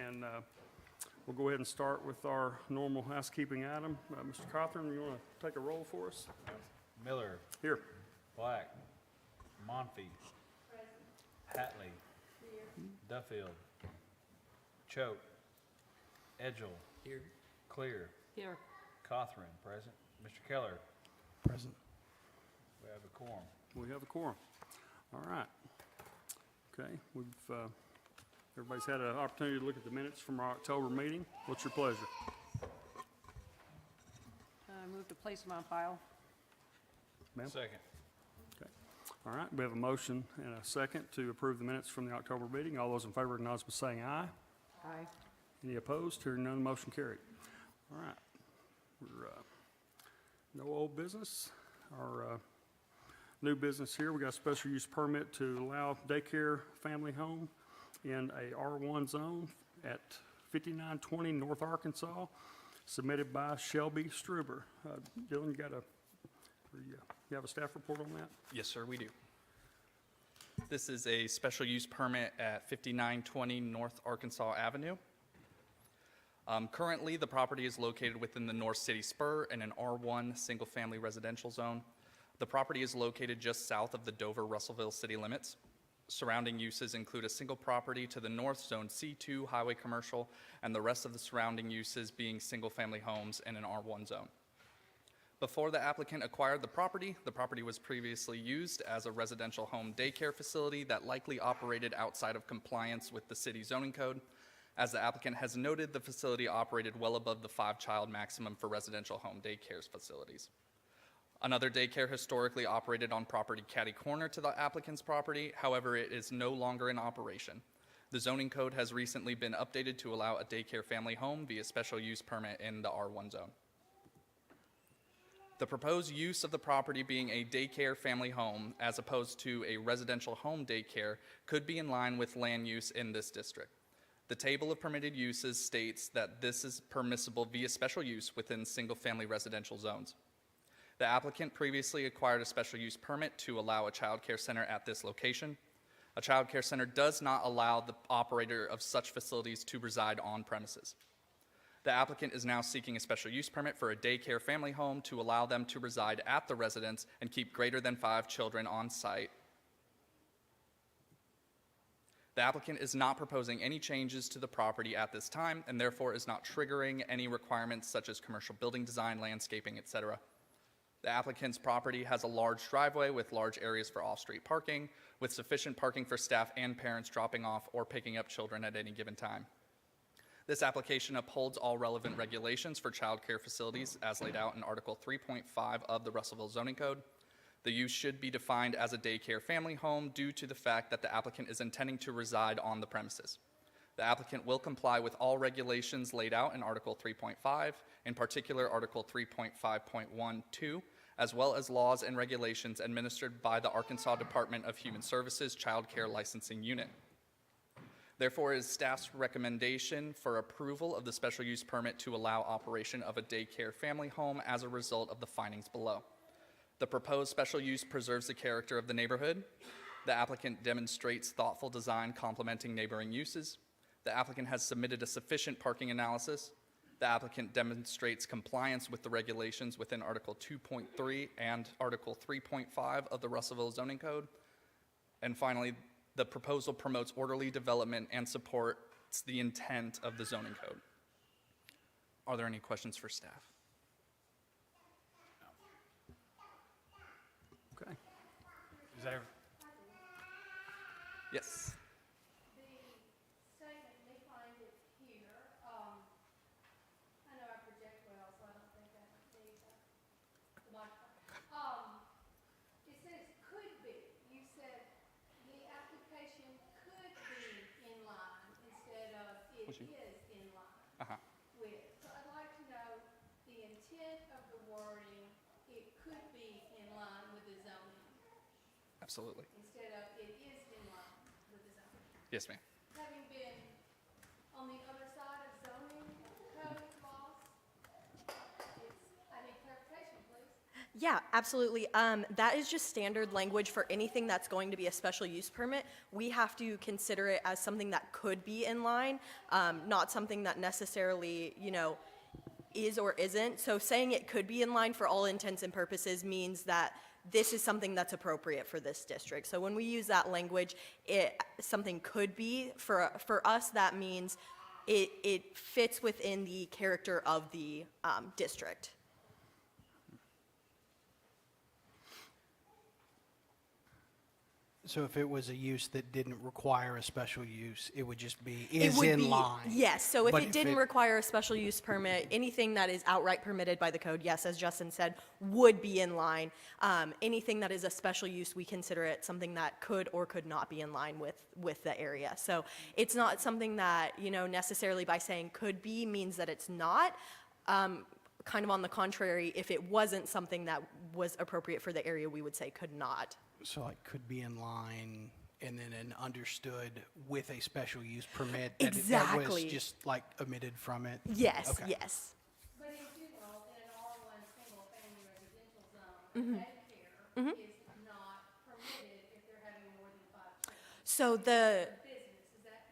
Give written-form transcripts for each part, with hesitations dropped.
and we'll go ahead and start with our normal housekeeping item. Mr. Cothran, you want to take a roll for us? Miller, Here. Black, Monfee, Hatley, Duffield, Choate, Edgel, Here. Clear, Here. Cothran, present. Mr. Keller, Present. we have a quorum. We have a quorum. All right. Okay, everybody's had an opportunity to look at the minutes from our October meeting. What's your pleasure? Move to place them on file. Ma'am? Second. Okay. All right, we have a motion and a second to approve the minutes from the October meeting. All those in favor acknowledge by saying aye. Aye. Any opposed? Hearing none, motion carried. All right. No old business. Our new business here, we got a special use permit to allow daycare family home in a R1 zone at 5920 North Arkansas, submitted by Shelby Struber. Dylan, you have a staff report on that? Yes, sir, we do. This is a special use permit at 5920 North Arkansas Avenue. Currently, the property is located within the North City Spur in an R1 single-family residential zone. The property is located just south of the Dover-Russellville city limits. Surrounding uses include a single property to the north, Zone C2, highway commercial, and the rest of the surrounding uses being single-family homes in an R1 zone. Before the applicant acquired the property was previously used as a residential home daycare facility that likely operated outside of compliance with the city zoning code. As the applicant has noted, the facility operated well above the 5-child maximum for residential home daycare facilities. Another daycare historically operated on property catty corner to the applicant's property. However, it is no longer in operation. The zoning code has recently been updated to allow a daycare family home via special use permit in the R1 zone. The proposed use of the property being a daycare family home as opposed to a residential home daycare could be in line with land use in this district. The table of permitted uses states that this is permissible via special use within single-family residential zones. The applicant previously acquired a special use permit to allow a child care center at this location. A child care center does not allow the operator of such facilities to reside on premises. The applicant is now seeking a special use permit for a daycare family home to allow them to reside at the residence and keep greater than 5 children on site. The applicant is not proposing any changes to the property at this time and therefore is not triggering any requirements such as commercial building design, landscaping, etc. The applicant's property has a large driveway with large areas for off-street parking, with sufficient parking for staff and parents dropping off or picking up children at any given time. This application upholds all relevant regulations for child care facilities as laid out in Article 3.5 of the Russellville Zoning Code. The use should be defined as a daycare family home due to the fact that the applicant is intending to reside on the premises. The applicant will comply with all regulations laid out in Article 3.5, in particular Article 3.5.12, as well as laws and regulations administered by the Arkansas Department of Human Services Child Care Licensing Unit. Therefore, it is staff's recommendation for approval of the special use permit to allow operation of a daycare family home as a result of the findings below. The proposed special use preserves the character of the neighborhood. The applicant demonstrates thoughtful design complementing neighboring uses. The applicant has submitted a sufficient parking analysis. The applicant demonstrates compliance with the regulations within Article 2.3 and Article 3.5 of the Russellville Zoning Code. And finally, the proposal promotes orderly development and supports the intent of the zoning code. Are there any questions for staff? Okay. Is that Yes. The statement, me find it here, I know I project well, so I don't think I need the microphone. It says could be, you said the application could be in line instead of it is in line with. So I'd like to know the intent of the wording, it could be in line with the zoning, Absolutely. instead of it is in line with the zoning. Yes, ma'am. Having been on the other side of zoning code laws, I need clarification, please. Yeah, absolutely. That is just standard language for anything that's going to be a special use permit. We have to consider it as something that could be in line, not something that necessarily, is or isn't. So saying it could be in line for all intents and purposes means that this is something that's appropriate for this district. So when we use that language, something could be, for us, that means it fits within the character of the district. So if it was a use that didn't require a special use, it would just be It is would in be- line. Yes, so if But it didn't require a special use permit, anything that is outright permitted by the code, yes, as Justin said, would be in line. Anything that is a special use, we consider it something that could or could not be in line with the area. So it's not something that, necessarily by saying could be means that it's not. Kind of on the contrary, if it wasn't something that was appropriate for the area, we would say could not. So it could be in line and then an understood with a special use permit that that was Exactly. just like omitted from it. Yes, Okay. yes. But in general, in an R1 single-family residential zone, daycare is not permitted if they're having more than 5 children. So the Business, is that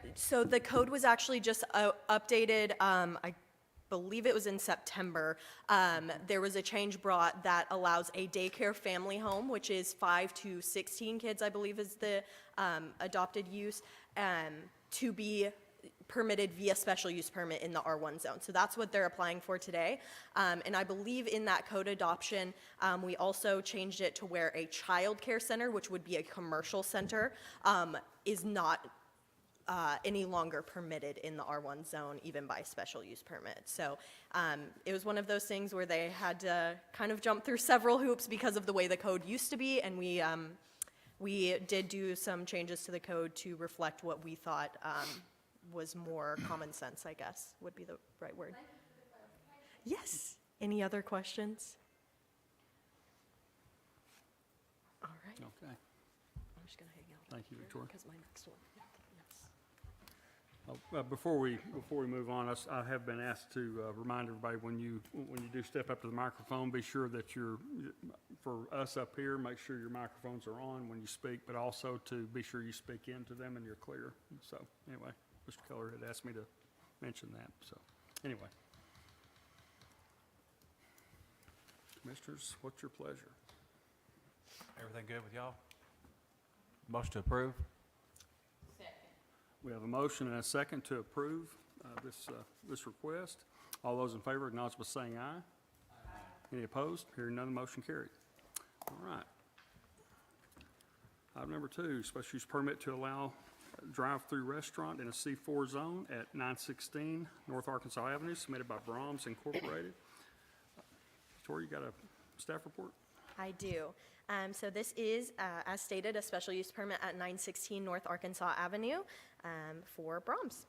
correct? So the code was actually just updated, I believe it was in September. There was a change brought that allows a daycare family home, which is 5 to 16 kids, I believe is the adopted use, to be permitted via special use permit in the R1 zone. So that's what they're applying for today. And I believe in that code adoption, we also changed it to where a child care center, which would be a commercial center, is not any longer permitted in the R1 zone, even by special use permit. So it was one of those things where they had to kind of jump through several hoops because of the way the code used to be, and we did do some changes to the code to reflect what we thought was more common sense, I guess, would be the right word. Yes. Any other questions? All right. Okay, I'm just going to hang out. thank you, Victoria. Because my next one. Yes. Before we move on, I have been asked to remind everybody, when you do step up to the microphone, be sure that for us up here, make sure your microphones are on when you speak, but also to be sure you speak into them and you're clear. So anyway, Mr. Keller had asked me to mention that, so anyway. Commissioners, what's your pleasure? Everything good with y'all? Motion to approve? We have a motion and a second to approve this request. All those in favor acknowledge by saying aye. Aye. Any opposed? Hearing none, the motion carried. All right. Item number 2, special use permit to allow a drive-through restaurant in a C4 zone at 916 North Arkansas Avenue, submitted by Brahms Incorporated. Victoria, you got a staff report? I do. So this is, as stated, a special use permit at 916 North Arkansas Avenue for Brahms.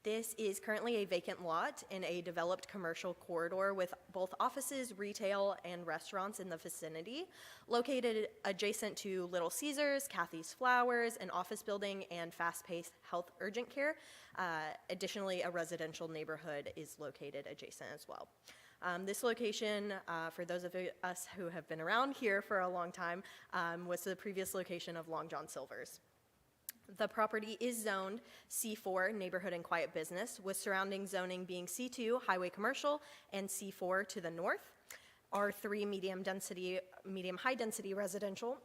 This is currently a vacant lot in a developed commercial corridor with both offices, retail, and restaurants in the vicinity, located adjacent to Little Caesars, Kathy's Flowers, an office building, and fast-paced health urgent care. Additionally, a residential neighborhood is located adjacent as well. This location, for those of us who have been around here for a long time, was the previous location of Long John Silver's. The property is zoned C4, Neighborhood and Quiet Business, with surrounding zoning being C2, Highway Commercial, and C4 to the north, R3, medium-high density residential,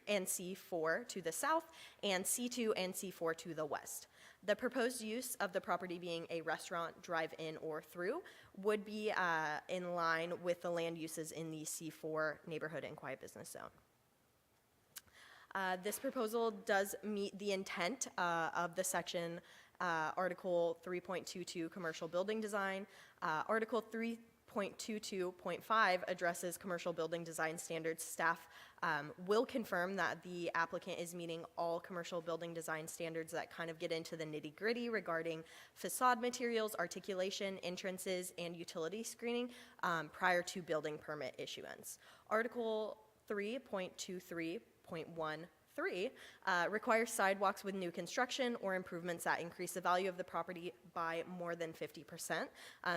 and C4 to the south, and C2 and C4 to the west. The proposed use of the property being a restaurant, drive-in, or through would be in line with the land uses in the C4 Neighborhood and Quiet Business Zone. This proposal does meet the intent of the section Article 3.22 Commercial Building Design. Article 3.22.5 addresses commercial building design standards. Staff will confirm that the applicant is meeting all commercial building design standards that kind of get into the nitty-gritty regarding facade materials, articulation, entrances, and utility screening prior to building permit issuance. Article 3.23.1 3 requires sidewalks with new construction or improvements that increase the value of the property by more than 50%.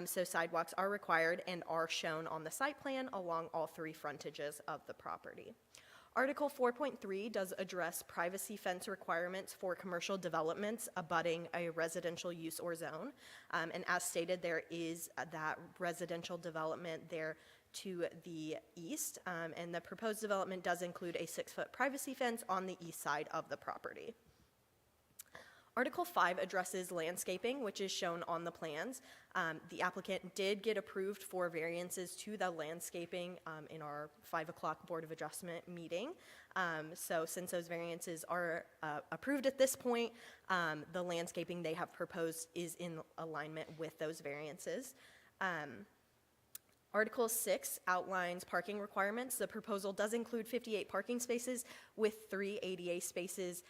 So sidewalks are required and are shown on the site plan along all 3 frontages of the property. Article 4.3 does address privacy fence requirements for commercial developments abutting a residential use or zone. And as stated, there is that residential development there to the east, and the proposed development does include a 6-foot privacy fence on the east side of the property. Article 5 addresses landscaping, which is shown on the plans. The applicant did get approved for variances to the landscaping in our 5 o'clock Board of Adjustment meeting. So since those variances are approved at this point, the landscaping they have proposed is in alignment with those variances. Article 6 outlines parking requirements. The proposal does include 58 parking spaces with 3 ADA spaces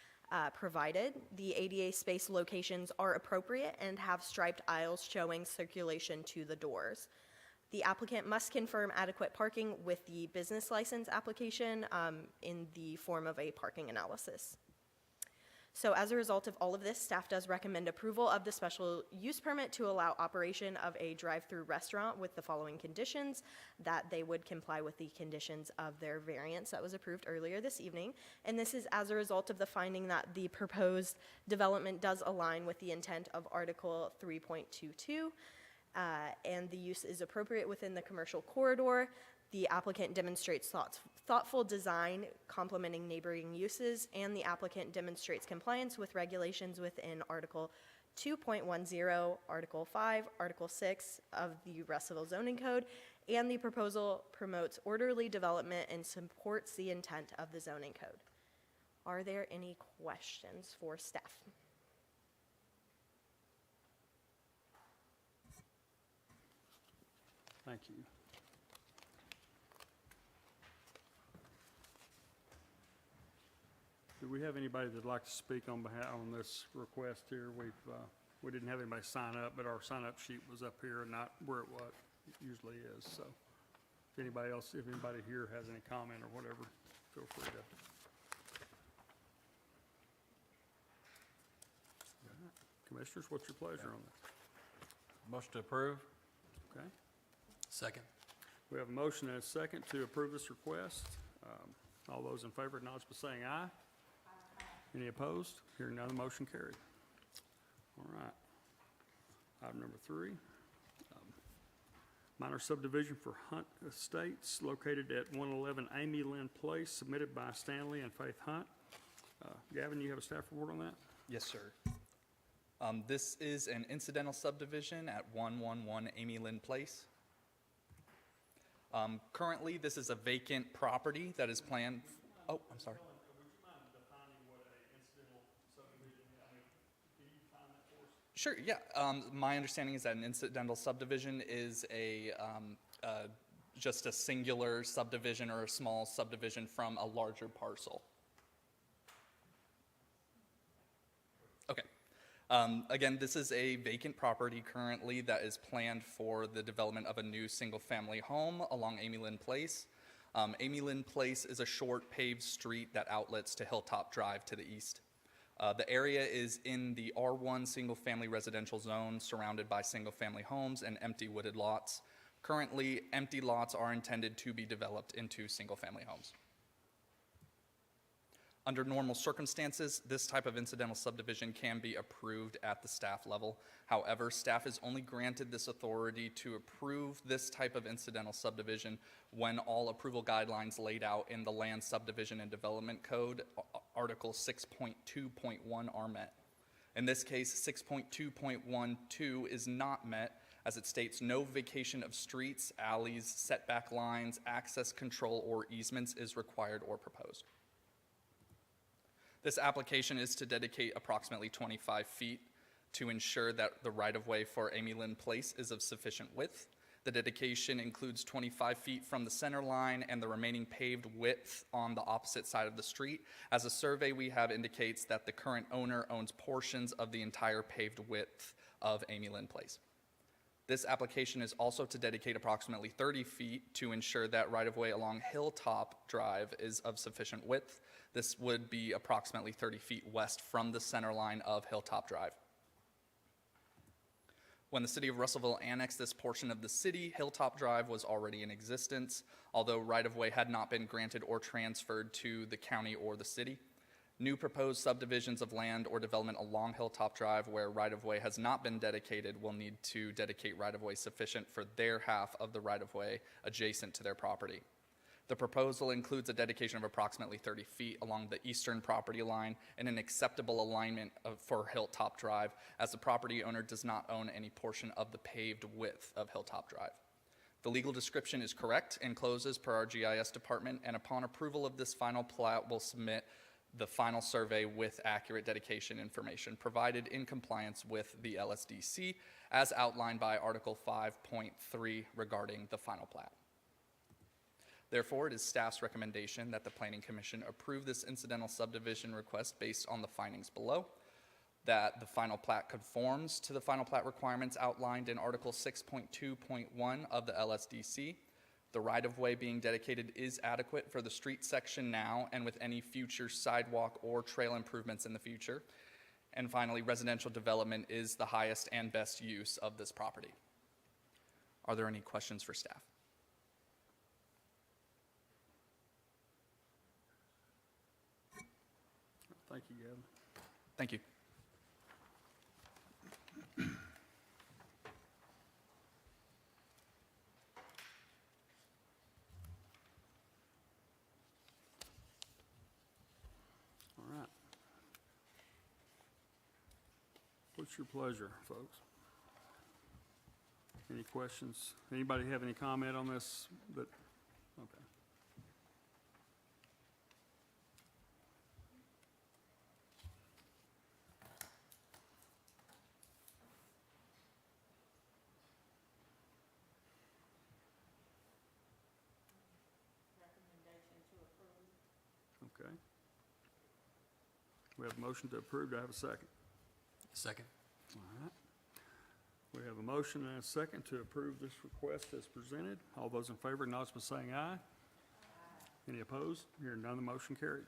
provided. The ADA space locations are appropriate and have striped aisles showing circulation to the doors. The applicant must confirm adequate parking with the business license application in the form of a parking analysis. So as a result of all of this, staff does recommend approval of the special use permit to allow operation of a drive-through restaurant with the following conditions: that they would comply with the conditions of their variance that was approved earlier this evening. And this is as a result of the finding that the proposed development does align with the intent of Article 3.22, and the use is appropriate within the commercial corridor. The applicant demonstrates thoughtful design complementing neighboring uses, and the applicant demonstrates compliance with regulations within Article 2.10, Article 5, Article 6 of the Russellville zoning code, and the proposal promotes orderly development and supports the intent of the zoning code. Are there any questions for staff? Thank you. Do we have anybody that'd like to speak on behalf on this request here? We didn't have anybody sign up, but our sign-up sheet was up here and not where it usually is. So if anybody here has any comment or whatever, feel free to. All right. Commissioners, what's your pleasure on this? Motion to approve? Okay. Second. We have a motion and a second to approve this request. All those in favor acknowledge by saying aye. Any opposed? Hearing none, the motion carried. All right. Item number 3, minor subdivision for Hunt Estates located at 111 Amy Lynn Place, submitted by Stanley and Faith Hunt. Gavin, you have a staff report on that? Yes, sir. This is an incidental subdivision at 111 Amy Lynn Place. Currently, this is a vacant property that is planned. Oh, I'm sorry. Would you mind defining what an incidental subdivision is? I mean, can you define that for us? Sure, yeah. My understanding is that an incidental subdivision is just a singular subdivision or a small subdivision from a larger parcel. Okay. Again, this is a vacant property currently that is planned for the development of a new single-family home along Amy Lynn Place. Amy Lynn Place is a short paved street that outlets to Hilltop Drive to the east. The area is in the R1 single-family residential zone surrounded by single-family homes and empty wooded lots. Currently, empty lots are intended to be developed into single-family homes. Under normal circumstances, this type of incidental subdivision can be approved at the staff level. However, staff is only granted this authority to approve this type of incidental subdivision when all approval guidelines laid out in the Land Subdivision and Development Code, Article 6.2.1, are met. In this case, 6.2.12 is not met, as it states no vacation of streets, alleys, setback lines, access control, or easements is required or proposed. This application is to dedicate approximately 25 feet to ensure that the right-of-way for Amy Lynn Place is of sufficient width. The dedication includes 25 feet from the center line and the remaining paved width on the opposite side of the street, as a survey we have indicates that the current owner owns portions of the entire paved width of Amy Lynn Place. This application is also to dedicate approximately 30 feet to ensure that right-of-way along Hilltop Drive is of sufficient width. This would be approximately 30 feet west from the center line of Hilltop Drive. When the city of Russellville annexed this portion of the city, Hilltop Drive was already in existence, although right-of-way had not been granted or transferred to the county or the city. New proposed subdivisions of land or development along Hilltop Drive where right-of-way has not been dedicated will need to dedicate right-of-way sufficient for their half of the right-of-way adjacent to their property. The proposal includes a dedication of approximately 30 feet along the eastern property line and an acceptable alignment for Hilltop Drive, as the property owner does not own any portion of the paved width of Hilltop Drive. The legal description is correct and closes per our GIS department, and upon approval of this final plat, we'll submit the final survey with accurate dedication information provided in compliance with the LSDC as outlined by Article 5.3 regarding the final plat. Therefore, it is staff's recommendation that the Planning Commission approve this incidental subdivision request based on the findings below, that the final plat conforms to the final plat requirements outlined in Article 6.2.1 of the LSDC. The right-of-way being dedicated is adequate for the street section now and with any future sidewalk or trail improvements in the future. And finally, residential development is the highest and best use of this property. Are there any questions for staff? Thank you, Gavin. Thank you. All right. What's your pleasure, folks? Any questions? Anybody have any comment on this? Okay. Okay. We have a motion to approve. Do I have a second? Second. All right. We have a motion and a second to approve this request as presented. All those in favor, acknowledge by saying aye. Any opposed? Hearing none, the motion carried.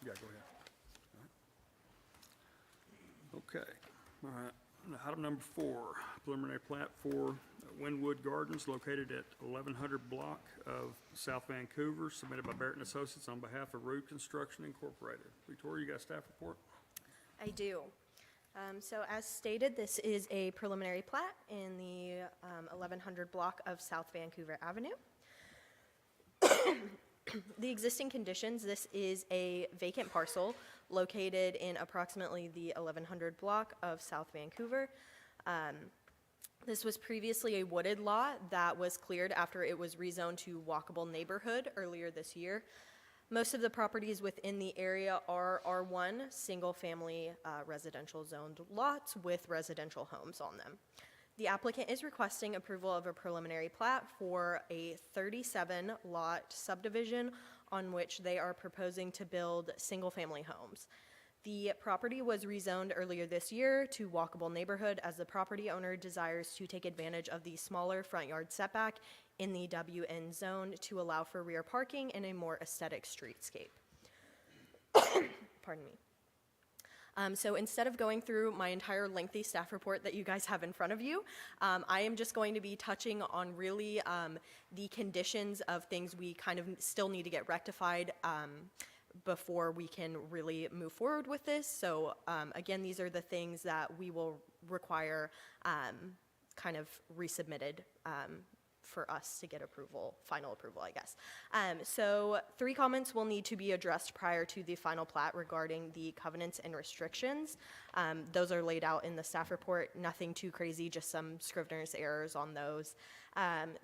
Yeah, go ahead. All right. Okay. All right. Item number 4, preliminary plat for Wynwood Gardens located at 1100 block of South Vancouver, submitted by Barrett and Associates on behalf of Root Construction Incorporated. Victoria, you got a staff report? I do. So as stated, this is a preliminary plat in the 1100 block of South Vancouver Avenue. The existing conditions, this is a vacant parcel located in approximately the 1100 block of South Vancouver. This was previously a wooded lot that was cleared after it was rezoned to walkable neighborhood earlier this year. Most of the properties within the area are R1, single-family residential zoned lots with residential homes on them. The applicant is requesting approval of a preliminary plat for a 37-lot subdivision on which they are proposing to build single-family homes. The property was rezoned earlier this year to walkable neighborhood as the property owner desires to take advantage of the smaller front yard setback in the WN zone to allow for rear parking and a more aesthetic streetscape. Pardon me. So instead of going through my entire lengthy staff report that you guys have in front of you, I am just going to be touching on really the conditions of things we kind of still need to get rectified before we can really move forward with this. So again, these are the things that we will require kind of resubmitted for us to get approval, final approval, I guess. So 3 comments will need to be addressed prior to the final plat regarding the covenants and restrictions. Those are laid out in the staff report, nothing too crazy, just some Scrivener's errors on those.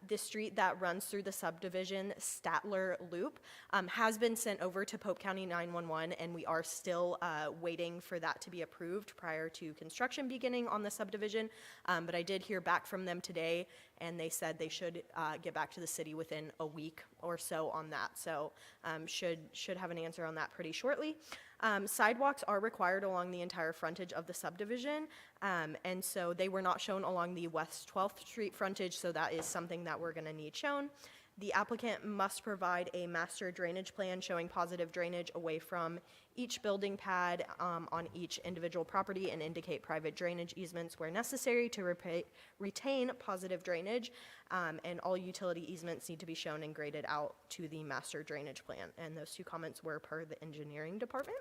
The street that runs through the subdivision, Statler Loop, has been sent over to Pope County 911, and we are still waiting for that to be approved prior to construction beginning on the subdivision. But I did hear back from them today, and they said they should get back to the city within a week or so on that. So should have an answer on that pretty shortly. Sidewalks are required along the entire frontage of the subdivision, and so they were not shown along the West 12th Street frontage, so that is something that we're going to need shown. The applicant must provide a master drainage plan showing positive drainage away from each building pad on each individual property and indicate private drainage easements where necessary to retain positive drainage. And all utility easements need to be shown and graded out to the master drainage plan. And those two comments were per the engineering department.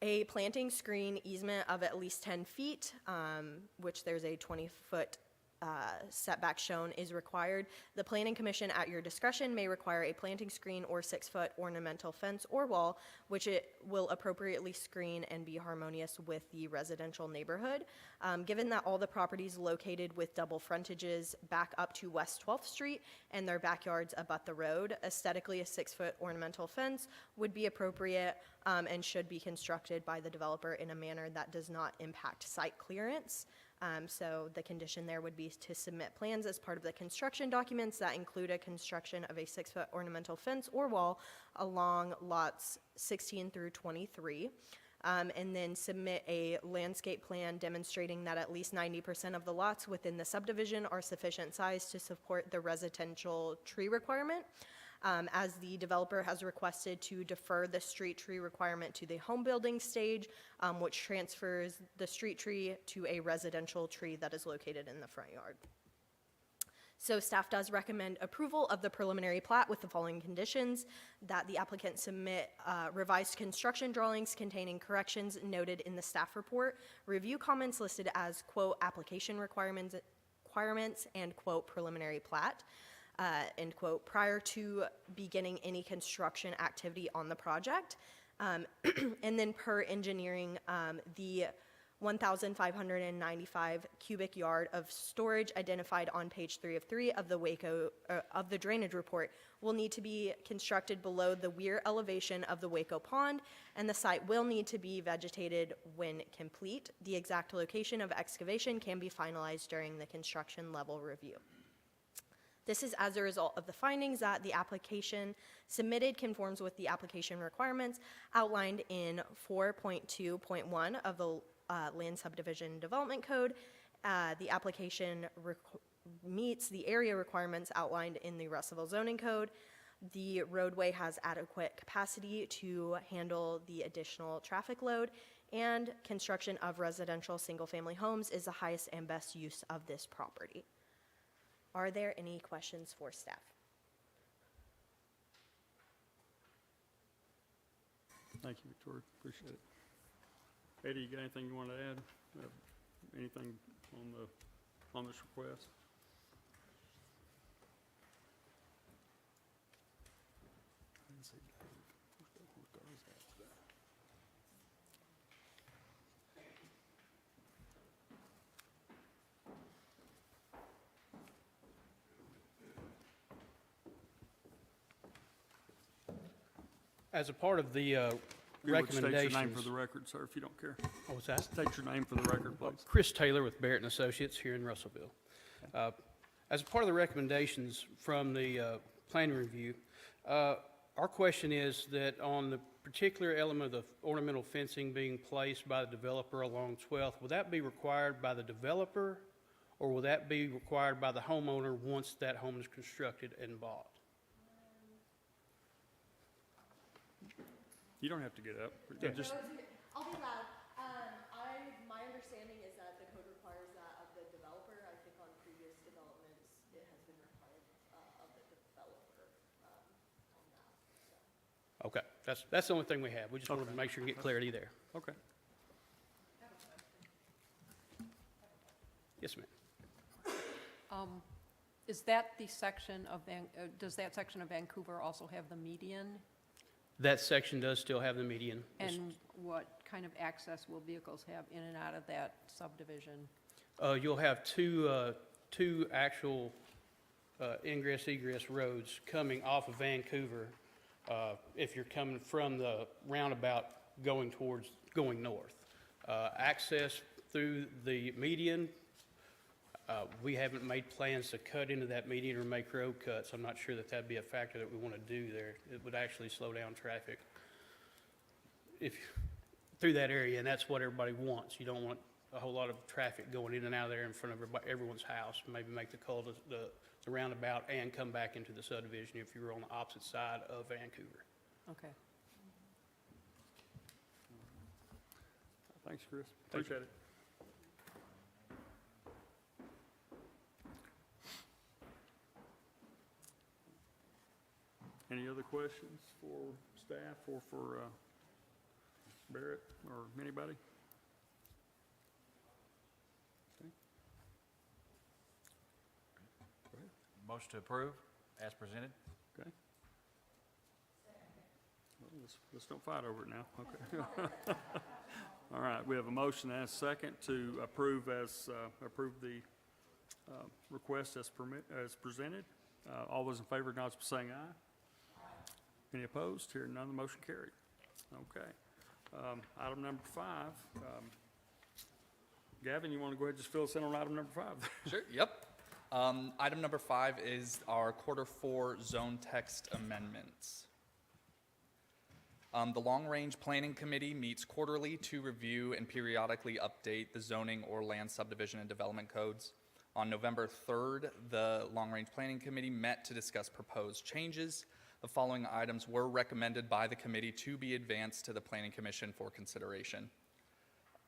A planting screen easement of at least 10 feet, which there's a 20-foot setback shown, is required. The Planning Commission, at your discretion, may require a planting screen or 6-foot ornamental fence or wall, which it will appropriately screen and be harmonious with the residential neighborhood. Given that all the properties located with double frontages back up to West 12th Street and their backyards abut the road, aesthetically a 6-foot ornamental fence would be appropriate and should be constructed by the developer in a manner that does not impact site clearance. So the condition there would be to submit plans as part of the construction documents that include a construction of a 6-foot ornamental fence or wall along lots 16 through 23. And then submit a landscape plan demonstrating that at least 90% of the lots within the subdivision are sufficient size to support the residential tree requirement. As the developer has requested to defer the street tree requirement to the home building stage, which transfers the street tree to a residential tree that is located in the front yard. So staff does recommend approval of the preliminary plat with the following conditions: that the applicant submit revised construction drawings containing corrections noted in the staff report, review comments listed as, quote, application requirements and, quote, preliminary plat, end quote, prior to beginning any construction activity on the project. And then per engineering, the 1,595 cubic yard of storage identified on page 3 of 3 of the Waco, of the drainage report will need to be constructed below the weir elevation of the Waco pond, and the site will need to be vegetated when complete. The exact location of excavation can be finalized during the construction level review. This is as a result of the findings that the application submitted conforms with the application requirements outlined in 4.2.1 of the Land Subdivision Development Code. The application meets the area requirements outlined in the Russellville Zoning Code. The roadway has adequate capacity to handle the additional traffic load, and construction of residential single-family homes is the highest and best use of this property. Are there any questions for staff? Thank you, Victoria, appreciate it. Eddie, you got anything you want to add? Anything on this request? I didn't see Dave. Where's that today? As a part of the If you would state your name recommendations. for the record, sir, if you don't care. What was that? State your name for the record, please. Chris Taylor with Barrett and Associates here in Russellville. As a part of the recommendations from the planning review, our question is that on the particular element of the ornamental fencing being placed by the developer along 12th, will that be required by the developer, or will that be required by the homeowner once that home is constructed and bought? You don't have to get up. Yeah. Just, I'll be loud. My understanding is that the code requires that of the developer. I think on previous developments, it has been required of the developer on that. So. Okay, that's the only thing we have. We just wanted to make sure and get clarity there. okay. Yes, ma'am. Is that the section of, does that section of Vancouver also have the median? That section does still have the median. And what kind of access will vehicles have in and out of that subdivision? You'll have two actual ingress egress roads coming off of Vancouver if you're coming from the roundabout going north. Access through the median, We haven't made plans to cut into that median or make road cuts. I'm not sure that that'd be a factor that we want to do there. It would actually slow down traffic through that area, and that's what everybody wants. You don't want a whole lot of traffic going in and out of there in front of everyone's house. Maybe make the roundabout and come back into the subdivision if you were on the opposite side of Vancouver. Okay. Thanks, Chris. Thank you. Appreciate it. Any other questions for staff or for Barrett or anybody? Okay. Go ahead. Motion to approve as presented. Okay. Well, let's don't fight over it now. Okay. All right, we have a motion and a second to approve the request as presented. All those in favor, acknowledge by saying aye. Any opposed? Hearing none, the motion carried. Okay. Item number 5. Gavin, you want to go ahead and just fill us in on item number 5? Sure, yep. Item number 5 is our Q4 zone text amendments. The Long Range Planning Committee meets quarterly to review and periodically update the zoning or land subdivision and development codes. On November 3rd, the Long Range Planning Committee met to discuss proposed changes. The following items were recommended by the committee to be advanced to the Planning Commission for consideration.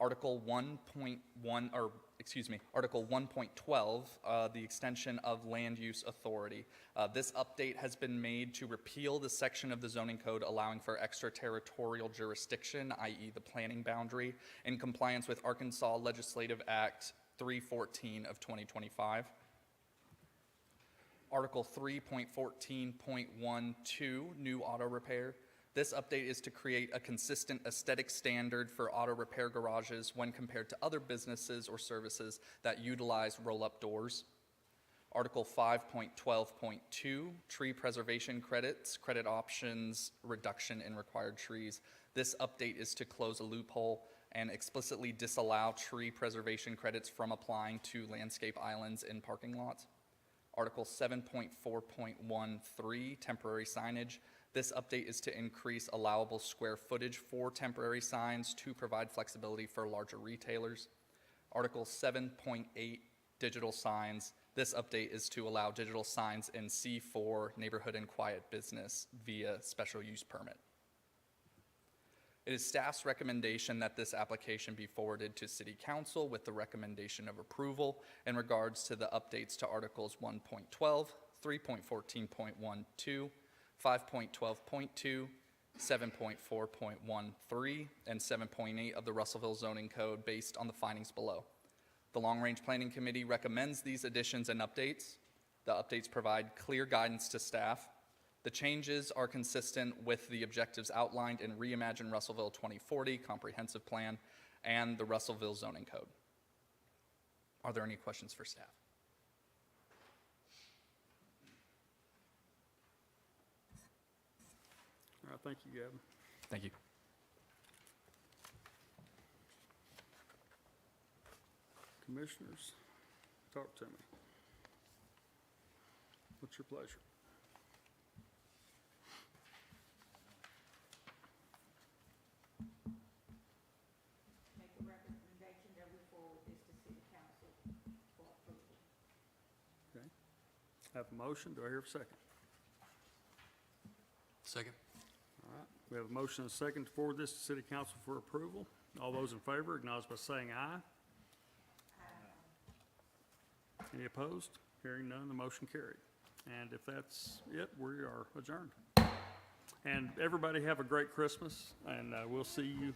Article 1.12, the extension of land use authority. This update has been made to repeal the section of the zoning code allowing for extraterritorial jurisdiction, i.e. the planning boundary, in compliance with Arkansas Legislative Act 314 of 2025. Article 3.14.12, new auto repair. This update is to create a consistent aesthetic standard for auto repair garages when compared to other businesses or services that utilize roll-up doors. Article 5.12.2, tree preservation credits, credit options, reduction in required trees. This update is to close a loophole and explicitly disallow tree preservation credits from applying to landscape islands in parking lots. Article 7.4.13, temporary signage. This update is to increase allowable square footage for temporary signs to provide flexibility for larger retailers. Article 7.8, digital signs. This update is to allow digital signs in C4, neighborhood and quiet business, via special use permit. It is staff's recommendation that this application be forwarded to City Council with the recommendation of approval in regards to the updates to Articles 1.12, 3.14.12, 5.12.2, 7.4.13, and 7.8 of the Russellville zoning code based on the findings below. The Long Range Planning Committee recommends these additions and updates. The updates provide clear guidance to staff. The changes are consistent with the objectives outlined in Reimagine Russellville 2040 Comprehensive Plan and the Russellville Zoning Code. Are there any questions for staff? All right, thank you, Gavin. Thank you. Commissioners, talk to me. What's your pleasure? Make a recommendation that we forward this to City Council for approval. Okay. Have a motion. Do I hear a second? Second. All right. We have a motion and a second to forward this to City Council for approval. All those in favor, acknowledge by saying aye. Any opposed? Hearing none, the motion carried. And if that's it, we are adjourned. And everybody have a great Christmas, and we'll see you